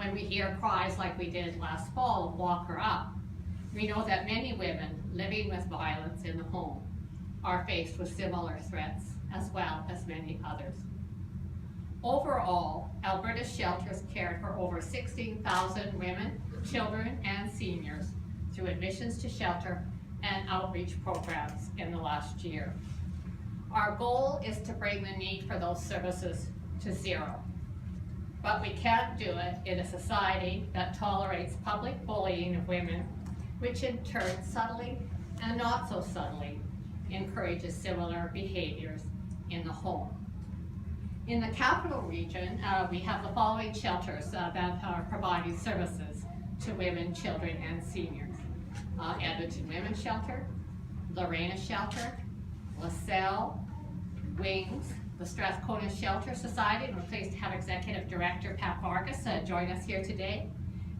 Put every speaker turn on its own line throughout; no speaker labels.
when we hear cries like we did last fall of "Lock her up," we know that many women living with violence in the home are faced with similar threats, as well as many others. Overall, Alberta's shelters cared for over 16,000 women, children, and seniors through admissions to shelter and outreach programs in the last year. Our goal is to bring the need for those services to zero. But we can't do it in a society that tolerates public bullying of women, which in turn subtly and not so subtly encourages similar behaviors in the home. In the capital region, we have the following shelters that are providing services to women, children, and seniors. Edmonton Women's Shelter, Reimer Shelter, LaSalle, Wings, the Strathcona Shelter Society, and we're pleased to have Executive Director Pat Vargas join us here today,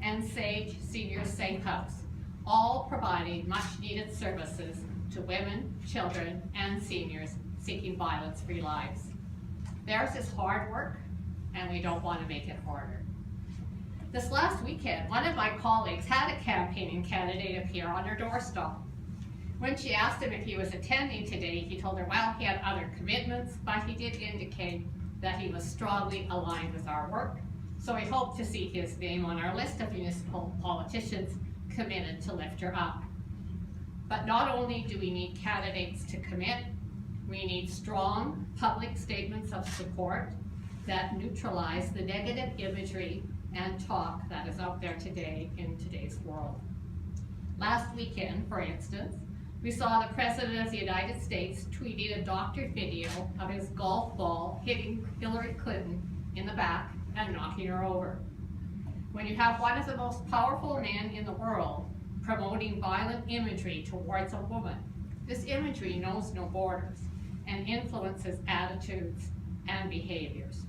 and Sage Senior Safe House, all providing much needed services to women, children, and seniors seeking violence-free lives. Theirs is hard work, and we don't want to make it harder. This last weekend, one of my colleagues had a campaigning candidate appear on her doorstep. When she asked him if he was attending today, he told her, well, he had other commitments, but he did indicate that he was strongly aligned with our work, so we hope to see his name on our list of municipal politicians committed to lift her up. But not only do we need candidates to commit, we need strong public statements of support that neutralize the negative imagery and talk that is out there today in today's world. Last weekend, for instance, we saw the President of the United States tweeting a doctored video of his golf ball hitting Hillary Clinton in the back and knocking her over. When you have one of the most powerful men in the world promoting violent imagery towards a woman, this imagery knows no borders and influences attitudes and behaviors.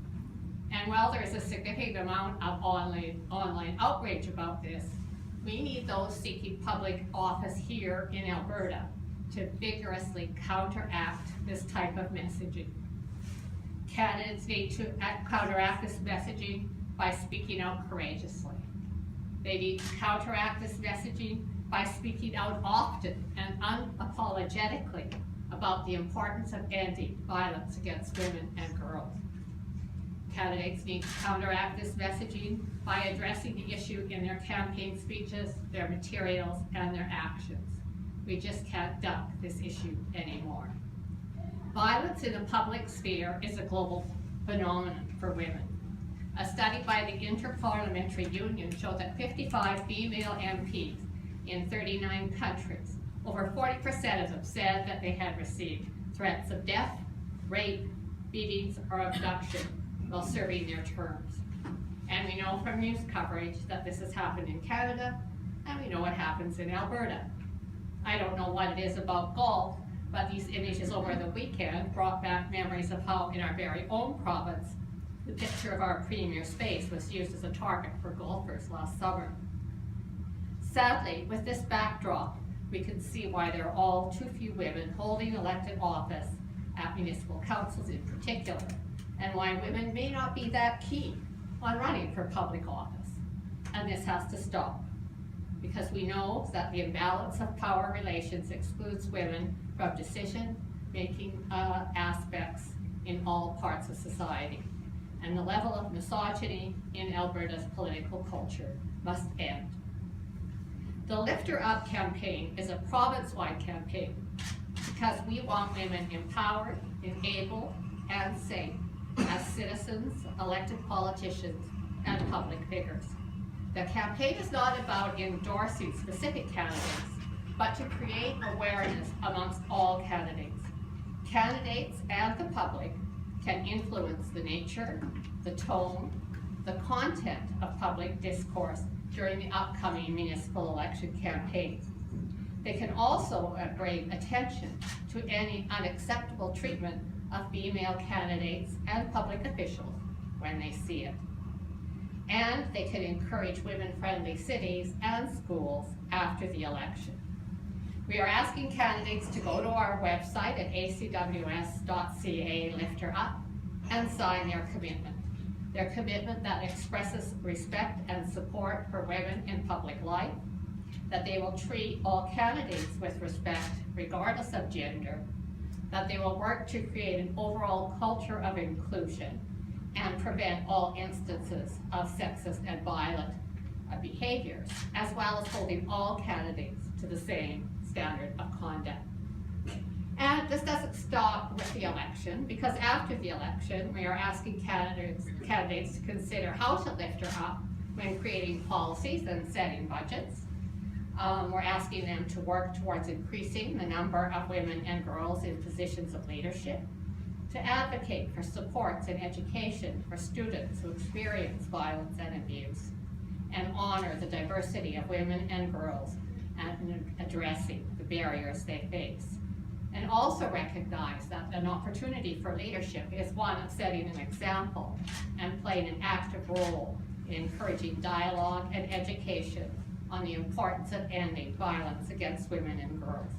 And while there is a significant amount of online outrage about this, we need those seeking public office here in Alberta to vigorously counteract this type of messaging. Candidates need to counteract this messaging by speaking out courageously. They need to counteract this messaging by speaking out often and unapologetically about the importance of ending violence against women and girls. Candidates need to counteract this messaging by addressing the issue in their campaign speeches, their materials, and their actions. We just can't duck this issue anymore. Violence in the public sphere is a global phenomenon for women. A study by the Interparliamentary Union showed that 55 female MPs in 39 countries, over 40% of them said that they had received threats of death, rape, beatings, or abduction while serving their terms. And we know from news coverage that this has happened in Canada, and we know it happens in Alberta. I don't know what it is about golf, but these images over the weekend brought back memories of how in our very own province, the picture of our Premier's face was used as a target for golfers last summer. Sadly, with this backdrop, we can see why there are all too few women holding elected office at municipal councils in particular, and why women may not be that keen on running for public office. And this has to stop, because we know that the imbalance of power relations excludes women from decision-making aspects in all parts of society. And the level of misogyny in Alberta's political culture must end. The Lift Her Up campaign is a province-wide campaign because we want women empowered, enabled, and safe as citizens, elected politicians, and public figures. The campaign is not about endorsing specific candidates, but to create awareness amongst all candidates. Candidates and the public can influence the nature, the tone, the content of public discourse during the upcoming municipal election campaign. They can also bring attention to any unacceptable treatment of female candidates and public officials when they see it. And they can encourage women-friendly cities and schools after the election. We are asking candidates to go to our website at acws.ca, lift her up, and sign their commitment. their commitment that expresses respect and support for women in public life, that they will treat all candidates with respect regardless of gender, that they will work to create an overall culture of inclusion and prevent all instances of sexist and violent behaviors, as well as holding all candidates to the same standard of conduct. And this doesn't stop with the election, because after the election, we are asking candidates to consider how to lift her up when creating policies and setting budgets. We're asking them to work towards increasing the number of women and girls in positions of leadership, to advocate for supports and education for students who experience violence and abuse, and honor the diversity of women and girls and addressing the barriers they face. And also recognize that an opportunity for leadership is one of setting an example and playing an active role in encouraging dialogue and education on the importance of ending violence against women and girls.